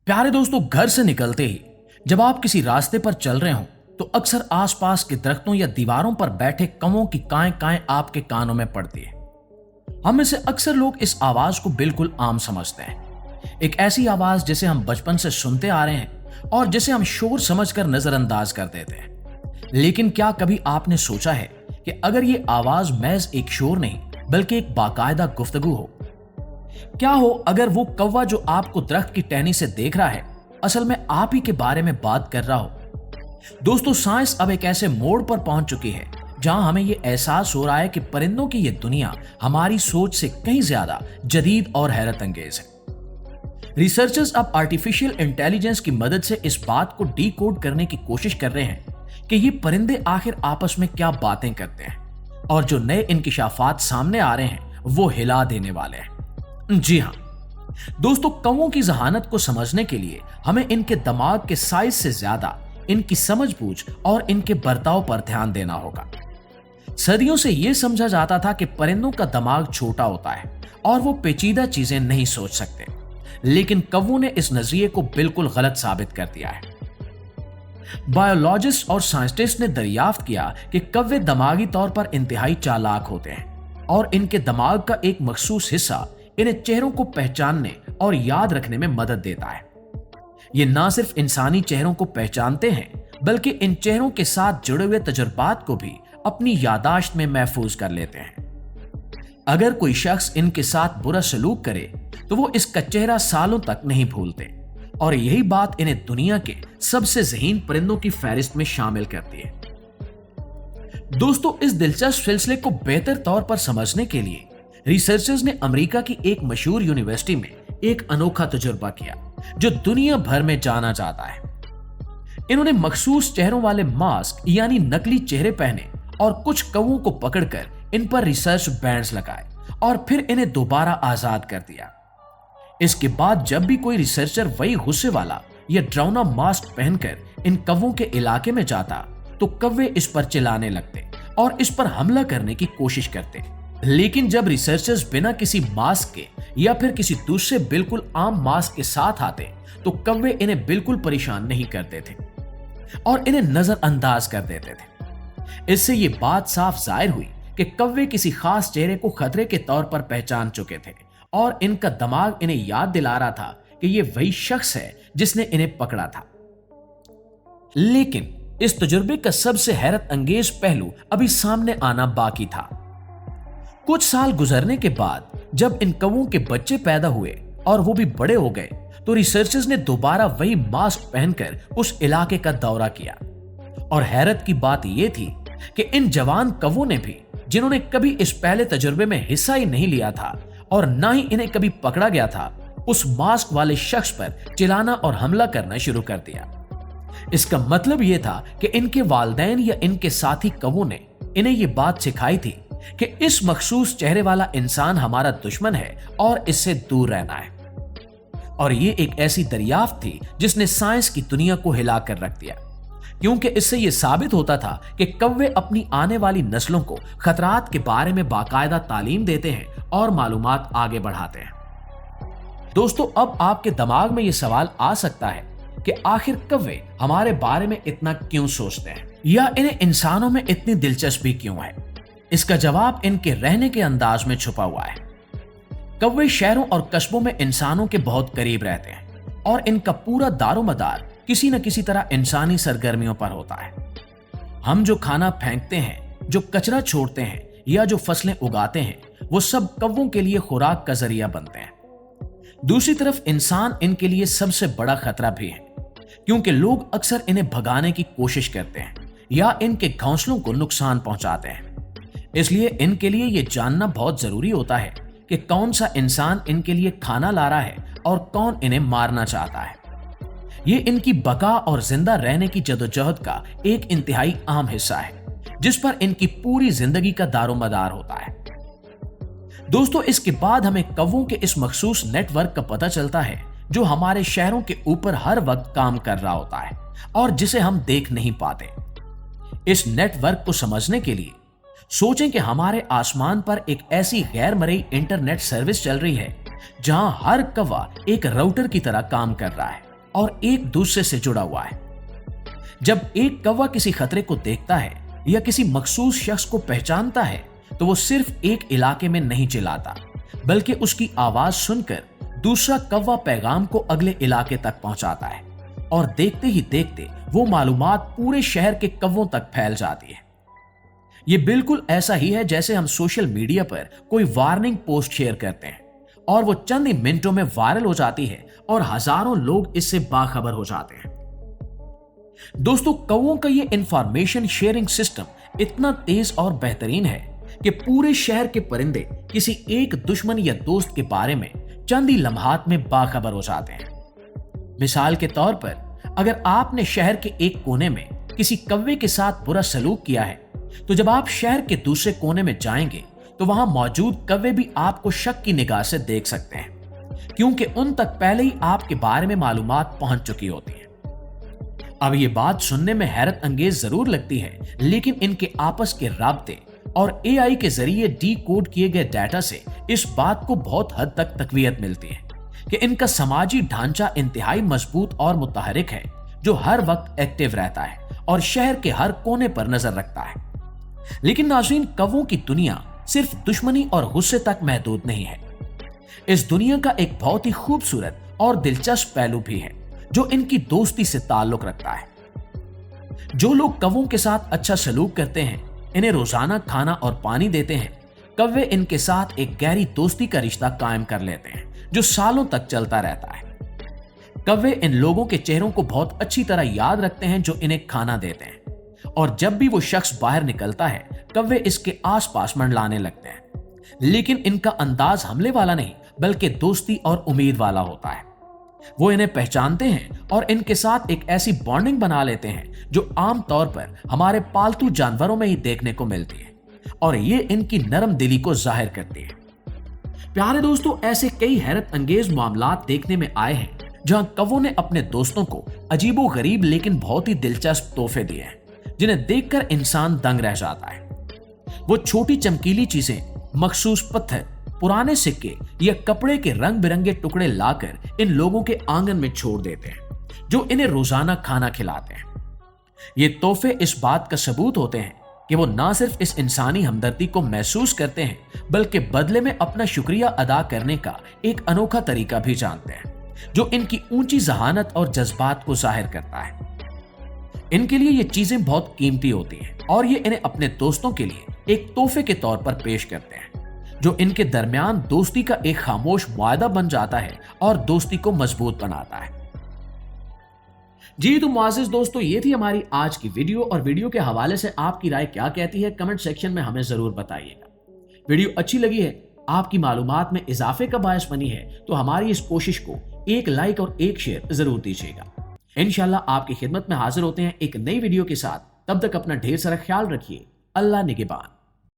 प्यारे दोस्तों, घर से निकलते ही जब आप किसी रास्ते पर चल रहे हो तो अक्सर आसपास के दरख्तों या दीवारों पर बैठे कौवों की काएं काएं आपके कानों में पड़ती है। हम में से अक्सर लोग इस आवाज को बिल्कुल आम समझते हैं, एक ऐसी आवाज जिसे हम बचपन से सुनते आ रहे हैं और जिसे हम शोर समझकर नजरअंदाज कर देते हैं। लेकिन क्या कभी आपने सोचा है कि अगर ये आवाज महज एक शोर नहीं बल्कि एक बाकायदा गुफ्तगू हो? क्या हो अगर वो कौवा जो आपको दरख्त की टहनी से देख रहा है असल में आप ही के बारे में बात कर रहा हो? दोस्तों, साइंस अब एक ऐसे मोड़ पर पहुंच चुकी है जहां हमें ये एहसास हो रहा है कि परिंदों की ये दुनिया हमारी सोच से कहीं ज्यादा जदीद और हैरत अंगेज है। रिसर्चर्स अब आर्टिफिशियल इंटेलिजेंस की मदद से इस बात को डीकोड करने की कोशिश कर रहे हैं कि ये परिंदे आखिर आपस में क्या बातें करते हैं, और जो नए इंकिशाफात सामने आ रहे हैं वो हिला देने वाले हैं। जी हां दोस्तों, कौवों की जहानत को समझने के लिए हमें इनके दिमाग के साइज से ज्यादा इनकी समझबूझ और इनके बर्ताव पर ध्यान देना होगा। सदियों से यह समझा जाता था कि परिंदों का दिमाग छोटा होता है और वो पेचीदा चीजें नहीं सोच सकते, लेकिन कौवों ने इस नजरिए को बिल्कुल गलत साबित कर दिया है। बायोलॉजिस्ट और साइंटिस्ट ने दरियाफ्त किया कि कौवे दिमागी तौर पर इंतहाई चालाक होते हैं और इनके दिमाग का एक मखसूस हिस्सा इन्हें चेहरों को पहचानने और याद रखने में मदद देता है। ये ना सिर्फ इंसानी चेहरों को पहचानते हैं बल्कि इन चेहरों के साथ जुड़े हुए तजुर्बात को भी अपनी यादाश्त में महफूज कर लेते हैं। अगर कोई शख्स इनके साथ बुरा सलूक करे तो वो इसका चेहरा सालों तक नहीं भूलते, और यही बात इन्हें दुनिया के सबसे ज़हीन परिंदों की फहरिस्त में शामिल करती है। दोस्तों, इस दिलचस्प सिलसिले को बेहतर तौर पर समझने के लिए रिसर्चर्स ने अमेरिका की एक मशहूर यूनिवर्सिटी में एक अनोखा तजुर्बा किया जो दुनिया भर में जाना जाता है। इन्होंने मखसूस चेहरों वाले मास्क यानी नकली चेहरे पहने और कुछ कौवों को पकड़कर इन पर रिसर्च बैंड्स लगाए और फिर इन्हें दोबारा आजाद कर दिया। इसके बाद जब भी कोई रिसर्चर वही गुस्से वाला या डरावना मास्क पहनकर इन कौवों के इलाके में जाता तो कौवे इस पर चिल्लाने लगते और इस पर हमला करने की कोशिश करते। लेकिन जब रिसर्चर्स बिना किसी मास्क के या फिर किसी दूसरे बिल्कुल आम मास्क के साथ आते तो कौवे इन्हें बिल्कुल परेशान नहीं करते थे और इन्हें नजरअंदाज कर देते थे। इससे ये बात साफ जाहिर हुई कि कौवे किसी खास चेहरे को खतरे के तौर पर पहचान चुके थे और इनका दिमाग इन्हें याद दिला रहा था कि ये वही शख्स है जिसने इन्हें पकड़ा था। लेकिन इस तजुर्बे का सबसे हैरत अंगेज पहलू अभी सामने आना बाकी था। कुछ साल गुजरने के बाद जब इन कौवों के बच्चे पैदा हुए और वो भी बड़े हो गए तो रिसर्चर्स ने दोबारा वही मास्क पहनकर उस इलाके का दौरा किया, और हैरत की बात यह थी कि इन जवान कौवों ने भी, जिन्होंने कभी इस पहले तजुर्बे में हिस्सा ही नहीं लिया था और ना ही इन्हें कभी पकड़ा गया था, उस मास्क वाले शख्स पर चिल्लाना और हमला करना शुरू कर दिया। इसका मतलब यह था कि इनके वालिदैन या इनके साथी कौवों ने इन्हें यह बात सिखाई थी कि इस मखसूस चेहरे वाला इंसान हमारा दुश्मन है और इससे दूर रहना है। और ये एक ऐसी दरियाफ्त थी जिसने साइंस की दुनिया को हिलाकर रख दिया, क्योंकि इससे यह साबित होता था कि कौवे अपनी आने वाली नस्लों को खतरात के बारे में बाकायदा तालीम देते हैं और मालूमात आगे बढ़ाते हैं। दोस्तों, अब आपके दिमाग में यह सवाल आ सकता है कि आखिर कौवे हमारे बारे में इतना क्यों सोचते हैं या इन्हें इंसानों में इतनी दिलचस्पी क्यों है? इसका जवाब इनके रहने के अंदाज में छुपा हुआ है। कौवे शहरों और कस्बों में इंसानों के बहुत करीब रहते हैं और इनका पूरा दारोमदार किसी न किसी तरह इंसानी सरगर्मियों पर होता है। हम जो खाना फेंकते हैं, जो कचरा छोड़ते हैं या जो फसलें उगाते हैं, वो सब कौवों के लिए खुराक का जरिया बनते हैं। दूसरी तरफ इंसान इनके लिए सबसे बड़ा खतरा भी है, क्योंकि लोग अक्सर इन्हें भगाने की कोशिश करते हैं या इनके घोंसलों को नुकसान पहुंचाते हैं। इसलिए इनके लिए यह जानना बहुत जरूरी होता है कि कौन सा इंसान इनके लिए खाना ला रहा है और कौन इन्हें मारना चाहता है। ये इनकी बका और जिंदा रहने की जदोजहद का एक इंतहाई अहम हिस्सा है, जिस पर इनकी पूरी जिंदगी का दारोमदार होता है। दोस्तों, इसके बाद हमें कौवों के इस मखसूस नेटवर्क का पता चलता है जो हमारे शहरों के ऊपर हर वक्त काम कर रहा होता है और जिसे हम देख नहीं पाते। इस नेटवर्क को समझने के लिए सोचें कि हमारे आसमान पर एक ऐसी गैर मरई इंटरनेट सर्विस चल रही है जहां हर कौवा एक राउटर की तरह काम कर रहा है और एक दूसरे से जुड़ा हुआ है। जब एक कौवा किसी खतरे को देखता है या किसी मखसूस शख्स को पहचानता है तो वो सिर्फ एक इलाके में नहीं चिल्लाता, बल्कि उसकी आवाज सुनकर दूसरा कौवा पैगाम को अगले इलाके तक पहुंचाता है और देखते ही देखते वो मालूमात पूरे शहर के कौवों तक फैल जाती है। ये बिल्कुल ऐसा ही है जैसे हम सोशल मीडिया पर कोई वार्निंग पोस्ट शेयर करते हैं और वो चंद ही मिनटों में वायरल हो जाती है और हजारों लोग इससे बाखबर हो जाते हैं। दोस्तों, कौवों का ये इंफॉर्मेशन शेयरिंग सिस्टम इतना तेज और बेहतरीन है कि पूरे शहर के परिंदे किसी एक दुश्मन या दोस्त के बारे में चंद ही लम्हात में बाखबर हो जाते हैं। मिसाल के तौर पर, अगर आपने शहर के एक कोने में किसी कौवे के साथ बुरा सलूक किया है, तो जब आप शहर के दूसरे कोने में जाएंगे तो वहां मौजूद कौवे भी आपको शक की निगाह से देख सकते हैं, क्योंकि उन तक पहले ही आपके बारे में मालूमात पहुंच चुकी होती है। अब ये बात सुनने में हैरत अंगेज जरूर लगती है, लेकिन इनके आपस के राब्ते और एआई के जरिए डी कोड किए गए डाटा से इस बात को बहुत हद तक तकवीयत मिलती है कि इनका समाजी ढांचा इंतहाई मजबूत और मुतहरिक है, जो हर वक्त एक्टिव रहता है और शहर के हर कोने पर नजर रखता है। लेकिन नाज़रीन, कौवों की दुनिया सिर्फ दुश्मनी और गुस्से तक महदूद नहीं है। इस दुनिया का एक बहुत ही खूबसूरत और दिलचस्प पहलू भी है जो इनकी दोस्ती से ताल्लुक रखता है। जो लोग कौवों के साथ अच्छा सलूक करते हैं, इन्हें रोजाना खाना और पानी देते हैं, कौवे इनके साथ एक गहरी दोस्ती का रिश्ता कायम कर लेते हैं जो सालों तक चलता रहता है। कौवे इन लोगों के चेहरों को बहुत अच्छी तरह याद रखते हैं जो इन्हें खाना देते हैं, और जब भी वो शख्स बाहर निकलता है कौवे इसके आसपास मंडलाने लगते हैं। लेकिन इनका अंदाज हमले वाला नहीं, बल्कि दोस्ती और उम्मीद वाला होता है। वो इन्हें पहचानते हैं और इनके साथ एक ऐसी बॉन्डिंग बना लेते हैं जो आमतौर पर हमारे पालतू जानवरों में ही देखने को मिलती है, और ये इनकी नरम दिली को जाहिर करती है। प्यारे दोस्तों, ऐसे कई हैरत अंगेज मामलात देखने में आए हैं जहां कौवों ने अपने दोस्तों को अजीबो गरीब लेकिन बहुत ही दिलचस्प तोहफे दिए हैं, जिन्हें देखकर इंसान दंग रह जाता है। वो छोटी चमकीली चीजें, मखसूस पत्थर, पुराने सिक्के या कपड़े के रंग बिरंगे टुकड़े लाकर इन लोगों के आंगन में छोड़ देते हैं, जो इन्हें रोजाना खाना खिलाते हैं। ये तोहफे इस बात का सबूत होते हैं कि वो ना सिर्फ इस इंसानी हमदर्दी को महसूस करते हैं, बल्कि बदले में अपना शुक्रिया अदा करने का एक अनोखा तरीका भी जानते हैं, जो इनकी ऊंची जहानत और जज्बात को जाहिर करता है। इनके लिए ये चीजें बहुत कीमती होती हैं और ये इन्हें अपने दोस्तों के लिए एक तोहफे के तौर पर पेश करते हैं, जो इनके दरमियान दोस्ती का एक खामोश मुआहदा बन जाता है और दोस्ती को मजबूत बनाता है। जी तो मुआज़िज़ दोस्तों, ये थी हमारी आज की वीडियो, और वीडियो के हवाले से आपकी राय क्या कहती है कमेंट सेक्शन में हमें जरूर बताइएगा। वीडियो अच्छी लगी है, आपकी मालूमात में इजाफे का बायस बनी है, तो हमारी इस कोशिश को एक लाइक और एक शेयर जरूर दीजिएगा। इंशाल्लाह आपकी खिदमत में हाजिर होते हैं एक नई वीडियो के साथ। तब तक अपना ढेर सारा ख्याल रखिए। अल्लाह निगहबान।